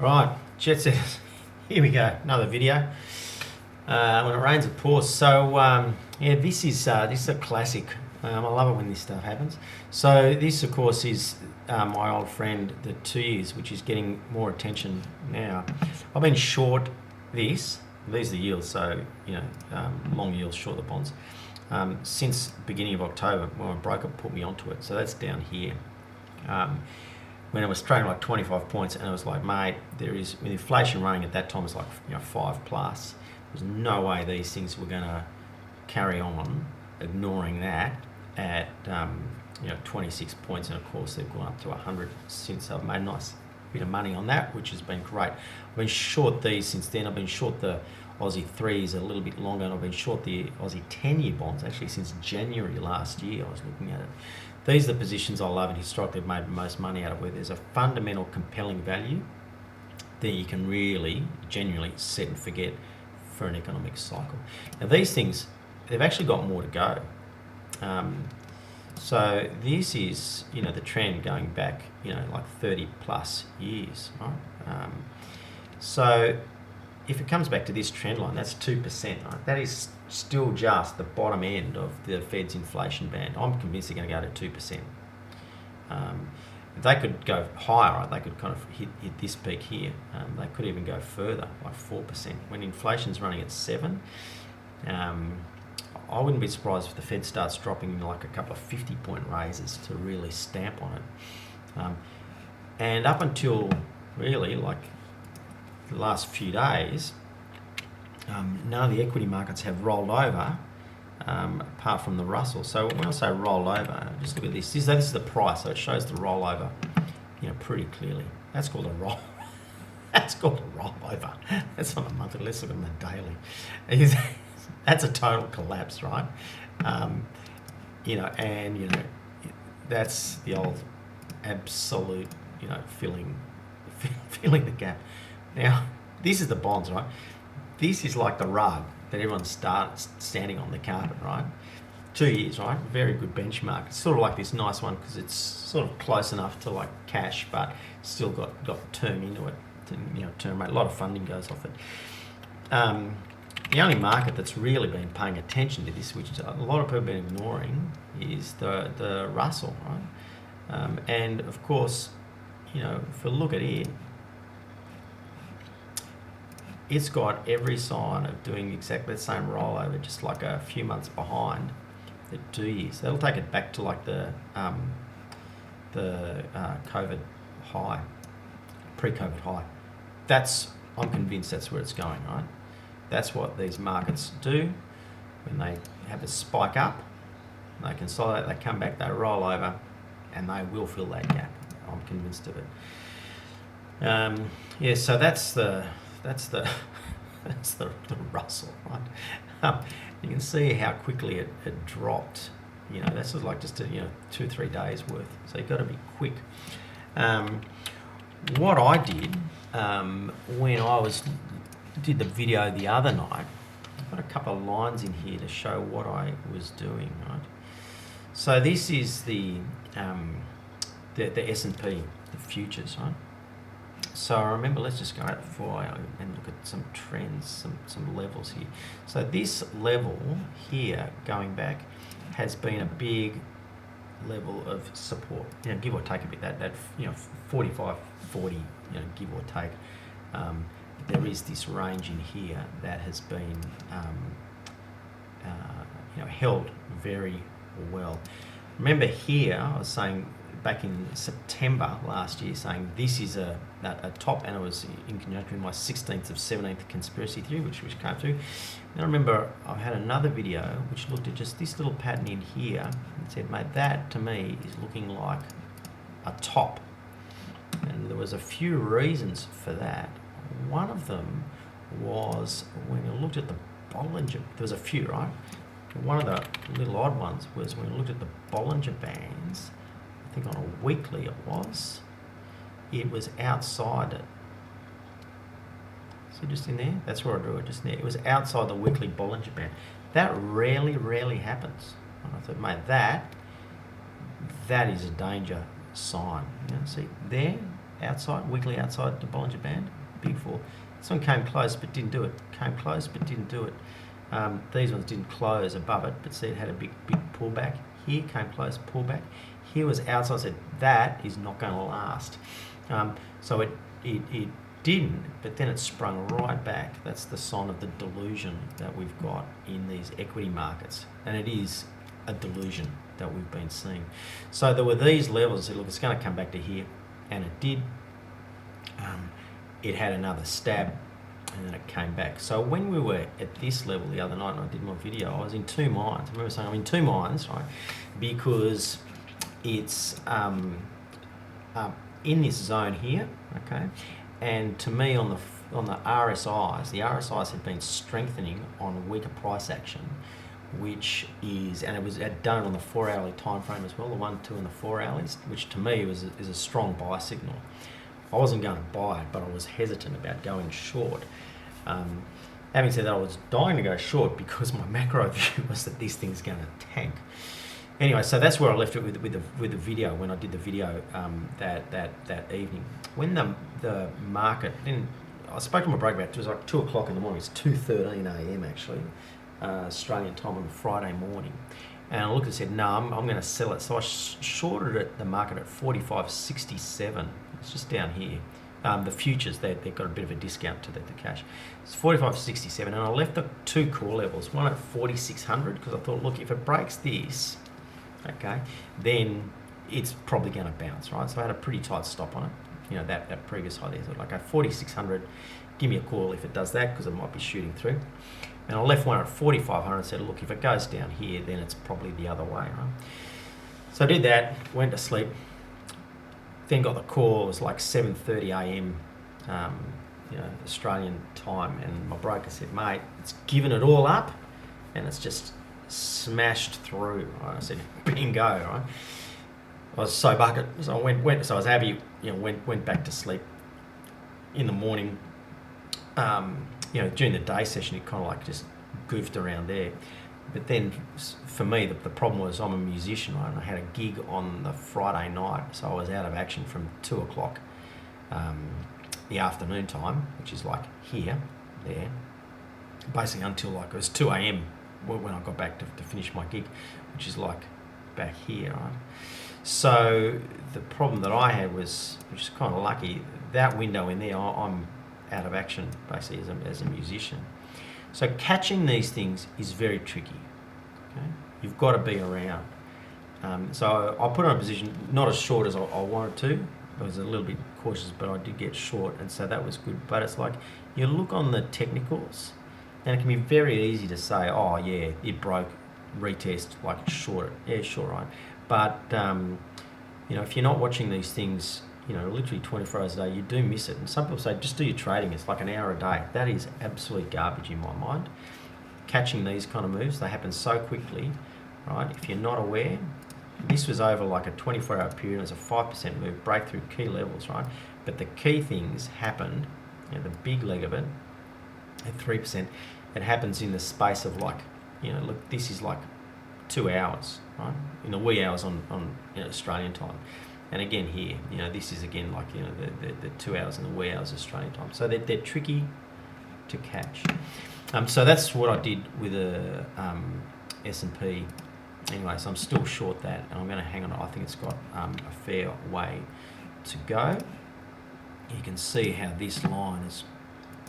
Right, jet setters. Here we go, another video. When it rains, it pours. So yeah, this is a classic. I love it when this stuff happens. So this, of course, is my old friend, the 2 years, which is getting more attention now. I've been short this. These are the yields, so long yields, short the bonds. Since the beginning of October, when my broker put me onto it. So that's down here. When it was trading like 25 points, and it was like, mate, there is, with inflation running at that time, it's like 5 plus. There's no way these things were going to carry on, ignoring that at 26 points, and of course they've gone up to 100 since. I've made a nice bit of money on that, which has been great. I've been short these since then. I've been short the Aussie 3s a little bit longer, and I've been short the Aussie 10-year bonds actually since January last year. I was looking at it. These are the positions I love, and historically I've made most money out of, where there's a fundamental compelling value that you can really genuinely set and forget for an economic cycle. Now these things, they've actually got more to go. So this is the trend going back like 30 plus years, right? So if it comes back to this trend line, that's 2%, right? That is still just the bottom end of the Fed's inflation band. I'm convinced they're going to go to 2%. If they could go higher, right, they could kind of hit this peak here. They could even go further, like 4%. When inflation's running at 7, I wouldn't be surprised if the Fed starts dropping like a couple of 50-point raises to really stamp on it. And up until really like the last few days, none of the equity markets have rolled over, apart from the Russell. So when I say roll over, just look at this. This is the price, so it shows the rollover, pretty clearly. That's called a roll. That's called a rollover. That's not a monthly. Let's look at the daily. That's a total collapse, right? That's the old absolute, filling the gap. Now, this is the bonds, right? This is like the rug that everyone starts standing on, the carpet, right? 2 years, right? Very good benchmark. It's sort of like this nice one because it's sort of close enough to like cash, but still got term into it. Term rate. A lot of funding goes off it. The only market that's really been paying attention to this, which a lot of people have been ignoring, is the Russell, right? And of course, if we look at it, it's got every sign of doing exactly the same rollover, just like a few months behind the 2 years. That'll take it back to like the COVID high, pre-COVID high. I'm convinced that's where it's going, right? That's what these markets do when they have a spike up. They consolidate, they come back, they roll over, and they will fill that gap. I'm convinced of it. So that's the Russell, right? You can see how quickly it dropped. That's like just 2 or 3 days worth. So you've got to be quick. What I did when I did the video the other night, I've got a couple of lines in here to show what I was doing, right? So this is the S&P, the futures, right? So I remember, let's just go out before and look at some trends, some levels here. So this level here, going back, has been a big level of support. Give or take a bit. That 45, 40, give or take. There is this range in here that has been held very well. Remember here, I was saying back in September last year, saying this is a top, and it was in conjunction with my 16th of 17th conspiracy theory, which came through. And I remember I had another video which looked at just this little pattern in here and said, mate, that to me is looking like a top. And there was a few reasons for that. One of them was when you looked at the Bollinger, there was a few, right? One of the little odd ones was when you looked at the Bollinger Bands, I think on a weekly it was outside it. See just in there? That's where I drew it, just there. It was outside the weekly Bollinger Band. That rarely happens. And I thought, mate, that is a danger sign. See, there, outside, weekly outside the Bollinger Band, big four. This one came close but didn't do it. Came close but didn't do it. These ones didn't close above it, but see it had a big pullback. Here came close, pullback. Here was outside. I said that is not going to last. So it didn't, but then it sprung right back. That's the sign of the delusion that we've got in these equity markets, and it is a delusion that we've been seeing. So there were these levels. I said, look, it's going to come back to here, and it did. It had another stab, and then it came back. So when we were at this level the other night, and I did my video, I was in two minds. I remember saying I'm in two minds, right? Because it's in this zone here, okay? And to me, on the RSIs had been strengthening on weaker price action, which is, and it had done it on the 4-hourly time frame as well, the 1, 2, and the 4 hourlies, which to me is a strong buy signal. I wasn't going to buy it, but I was hesitant about going short. Having said that, I was dying to go short because my macro view was that this thing's going to tank. Anyway, so that's where I left it with the video, when I did the video that evening. When the market, then I spoke to my broker about it was like 2 o'clock in the morning. It's 2:13 a.m. actually, Australian time on Friday morning. And I looked and said, no, I'm going to sell it. So I shorted it, the market at 45.67. It's just down here. The futures, they've got a bit of a discount to the cash. It's 45.67, and I left the two core levels, one at 4600, because I thought, look, if it breaks this, okay, then it's probably going to bounce, right? So I had a pretty tight stop on it. You know, that previous high there, so like, 4600, give me a call if it does that, because it might be shooting through. And I left one at 4500 and said, look, if it goes down here, then it's probably the other way, right? So I did that, went to sleep, then got the call. It was like 7:30 a.m. Australian time, and my broker said, mate, it's given it all up and it's just smashed through, right? I said, bingo, right? I was so bucket, so I went so I was happy, went back to sleep. In the morning, during the day session, it kind of like just goofed around there. But then for me, the problem was I'm a musician, right? And I had a gig on the Friday night, so I was out of action from 2 o'clock the afternoon time, which is like there, basically until like it was 2 a.m. when I got back to finish my gig, which is like back here, right? So the problem that I had was, which is kind of lucky, that window in there, I'm out of action basically as a musician. So catching these things is very tricky. Okay? You've got to be around. So I put on a position not as short as I wanted to. I was a little bit cautious, but I did get short, and so that was good. But it's like you look on the technicals, and it can be very easy to say, oh yeah, it broke, retest, like it's short. Yeah, sure, right. But if you're not watching these things, literally 24 hours a day, you do miss it. And some people say, just do your trading. It's like an hour a day. That is absolute garbage in my mind. Catching these kind of moves, they happen so quickly, right? If you're not aware, this was over like a 24-hour period. It was a 5% move, breakthrough key levels, right? But the key things happened, the big leg of it, at 3%, it happens in the space of like, look, this is like 2 hours, right? In the wee hours on Australian time. And again here, this is again like, the 2 hours in the wee hours Australian time. So they're tricky to catch. So that's what I did with a S&P. Anyway, so I'm still short that, and I'm going to hang on. I think it's got a fair way to go. You can see how this line has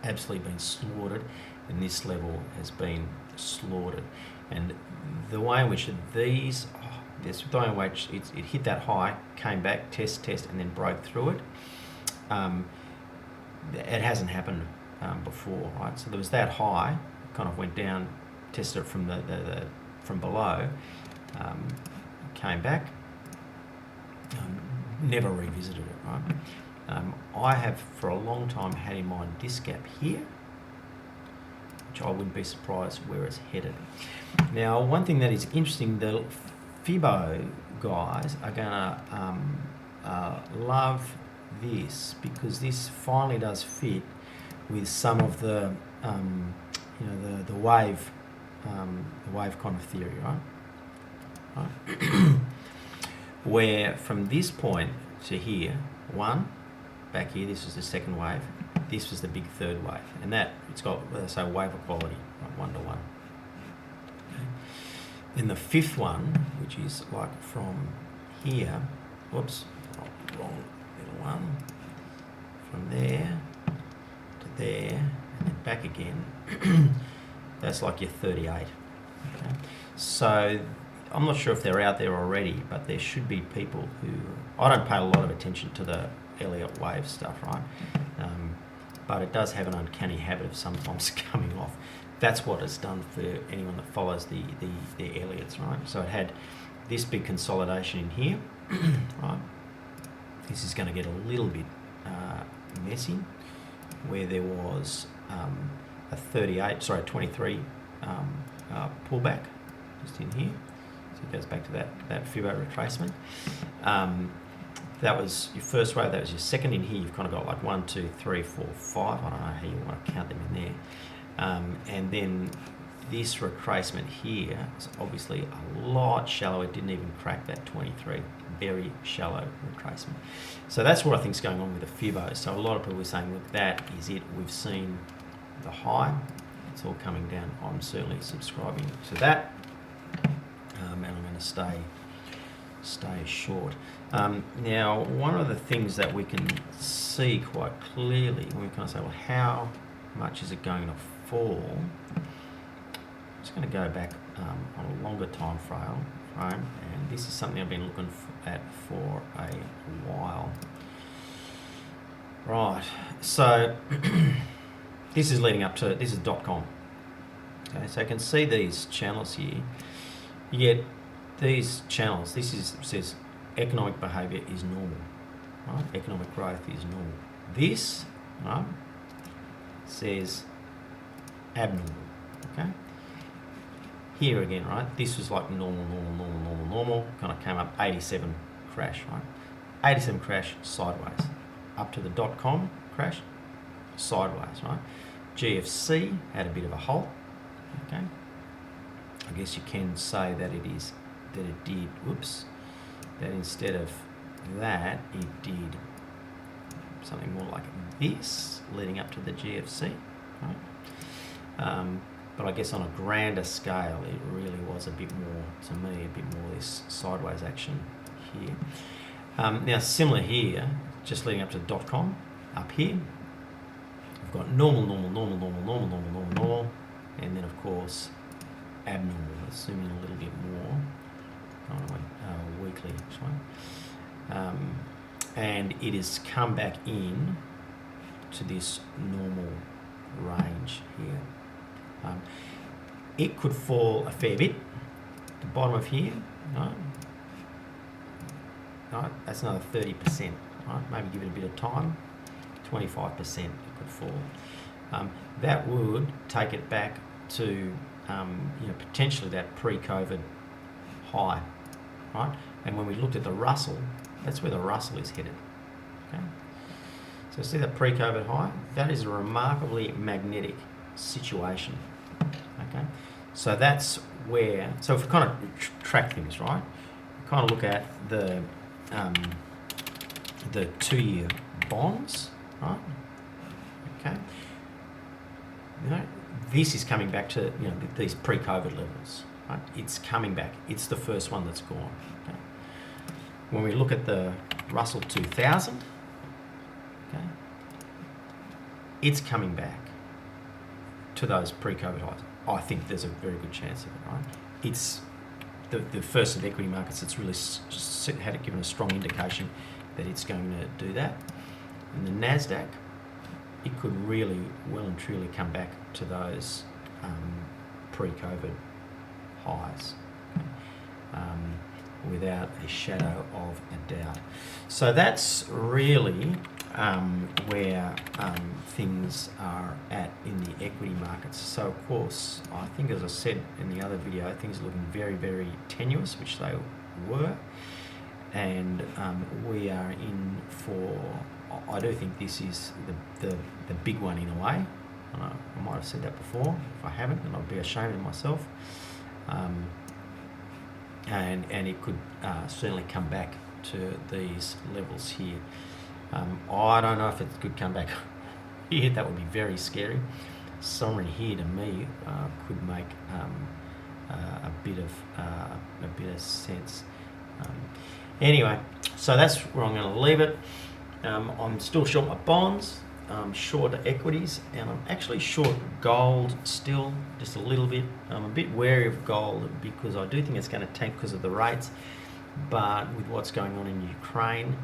absolutely been slaughtered, and this level has been slaughtered. And the way in which these, the way in which it hit that high, came back, test, and then broke through it. It hasn't happened before, right? So there was that high, kind of went down, tested it from from below, came back, never revisited it, right? I have for a long time had in mind this gap here, which I wouldn't be surprised where it's headed. Now, one thing that is interesting, the Fibo guys are gonna love this, because this finally does fit with some of the the wave kind of theory, right? Where from this point to here, 1, back here, this was the second wave. This was the big third wave, and that it's got, let's say, wave equality, like 1 to 1. Okay. Then the fifth one, which is like from here, whoops, wrong little one, from there to there, and then back again. That's like your 38. Okay. So I'm not sure if they're out there already, but there should be people who, I don't pay a lot of attention to the Elliott wave stuff, right? But it does have an uncanny habit of sometimes coming off. That's what it's done for anyone that follows the Elliots, right? So it had this big consolidation in here, right? This is going to get a little bit messy, where there was a 23 pullback just in here. So it goes back to that Fibo retracement. That was your first wave. That was your second. In here, you've kind of got like 1, 2, 3, 4, 5. I don't know how you want to count them in there. And then this retracement here is obviously a lot shallower. It didn't even crack that 23. Very shallow retracement. So that's what I think is going on with the Fibo. So a lot of people are saying, look, that is it. We've seen the high. It's all coming down. I'm certainly subscribing to that. And I'm going to stay short. Now, one of the things that we can see quite clearly, when we kind of say, well, how much is it going to fall? I'm just going to go back on a longer time frame, and this is something I've been looking at for a while. Right, so this is leading up to, this is .com. Okay, so you can see these channels here. You get these channels. This says economic behaviour is normal, right? Economic growth is normal. This, right, says abnormal. Okay. Here again, right? This was like normal. Kind of came up 87 crash, right? 87 crash sideways, up to the .com crash sideways, right? GFC had a bit of a halt. Okay. I guess you can say that it did, that instead of that, it did something more like this, leading up to the GFC, right? But I guess on a grander scale, it really was a bit more, to me, a bit more this sideways action here. Now, similar here, just leading up to .com, up here, we've got normal, and then, of course, abnormal, assuming a little bit more, kind of like weekly actually, and it has come back in to this normal range here. It could fall a fair bit. The bottom of here, right? That's another 30%. Right? Maybe give it a bit of time. 25% it could fall. That would take it back to potentially that pre-COVID high, right? And when we looked at the Russell, that's where the Russell is headed. Okay. So see that pre-COVID high? That is a remarkably magnetic situation. Okay. So that's where. So if we kind of track things, right? We kind of look at the 2-year bonds, right? Okay. This is coming back to these pre-COVID levels. Right? It's coming back. It's the first one that's gone. Okay? When we look at the Russell 2000, okay, it's coming back to those pre-COVID highs. I think there's a very good chance of it. Right? It's the first of the equity markets that's really had given a strong indication that it's going to do that. And the Nasdaq, it could really well and truly come back to those pre-COVID highs, without a shadow of a doubt. So that's really where things are at in the equity markets. So of course, I think, as I said in the other video, things are looking very, very tenuous, which they were, and we are in for, I do think this is the big one in a way. I might have said that before. If I haven't, then I'd be ashamed of myself. And it could certainly come back to these levels here. I don't know if it could come back here. That would be very scary. Somewhere here to me could make a bit of sense. Anyway, so that's where I'm going to leave it. I'm still short my bonds. I'm short equities, and I'm actually short gold still, just a little bit. I'm a bit wary of gold because I do think it's going to tank because of the rates, but with what's going on in Ukraine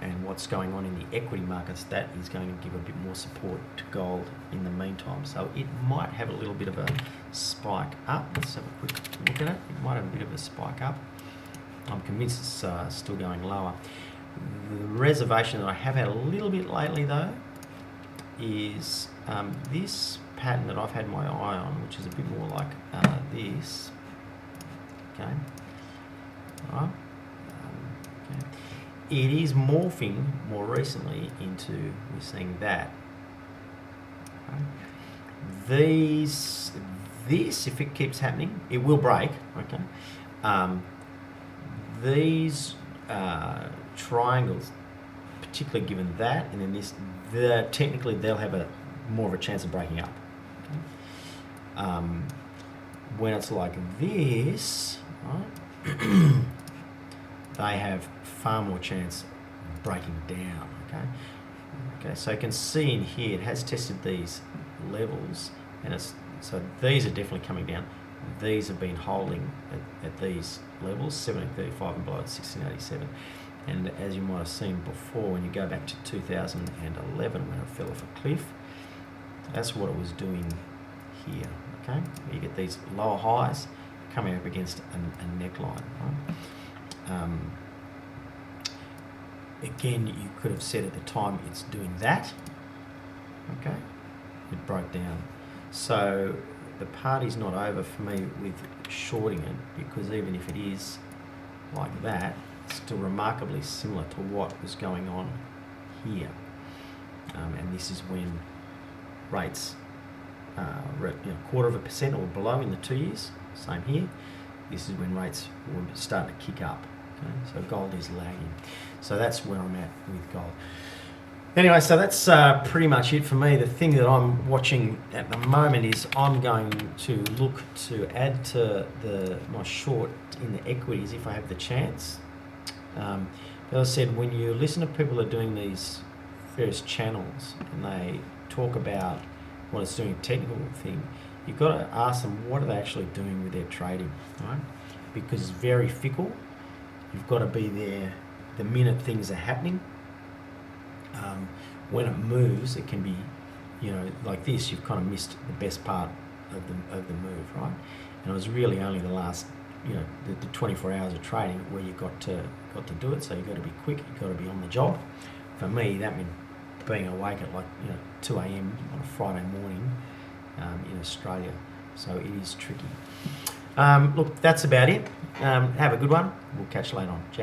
and what's going on in the equity markets, that is going to give a bit more support to gold in the meantime. So it might have a little bit of a spike up. Let's have a quick look at it. It might have a bit of a spike up. I'm convinced it's still going lower. The reservation that I have had a little bit lately though is this pattern that I've had my eye on, which is a bit more like this. Okay. All right. Okay. It is morphing more recently into, we're seeing that. Okay. This, if it keeps happening, it will break. Okay. These triangles, particularly given that, and then this, technically they'll have a more of a chance of breaking up. Okay. When it's like this, right, they have far more chance of breaking down. Okay, so you can see in here it has tested these levels, and so these are definitely coming down. These have been holding at these levels, 1735 and below at 1687. And as you might have seen before, when you go back to 2011 when it fell off a cliff, that's what it was doing here. Okay, you get these lower highs coming up against a neckline. Right? Again, you could have said at the time it's doing that. Okay, it broke down. So the party's not over for me with shorting it, because even if it is like that, it's still remarkably similar to what was going on here. And this is when rates were 0.25% or below in the 2 years. Same here. This is when rates were starting to kick up. Okay? So gold is lagging. So that's where I'm at with gold. Anyway, so that's pretty much it for me. The thing that I'm watching at the moment is I'm going to look to add to my short in the equities if I have the chance. As I said, when you listen to people that are doing these various channels and they talk about what it's doing, a technical thing, you've got to ask them what are they actually doing with their trading, right? Because it's very fickle. You've got to be there the minute things are happening. When it moves, it can be, like this. You've kind of missed the best part of the move, right? And it was really only the last, the 24 hours of trading where you got to do it. So you've got to be quick. You've got to be on the job. For me, that meant being awake at 2 a.m. on a Friday morning in Australia. So it is tricky. Look, that's about it. Have a good one. We'll catch you later on. Ciao.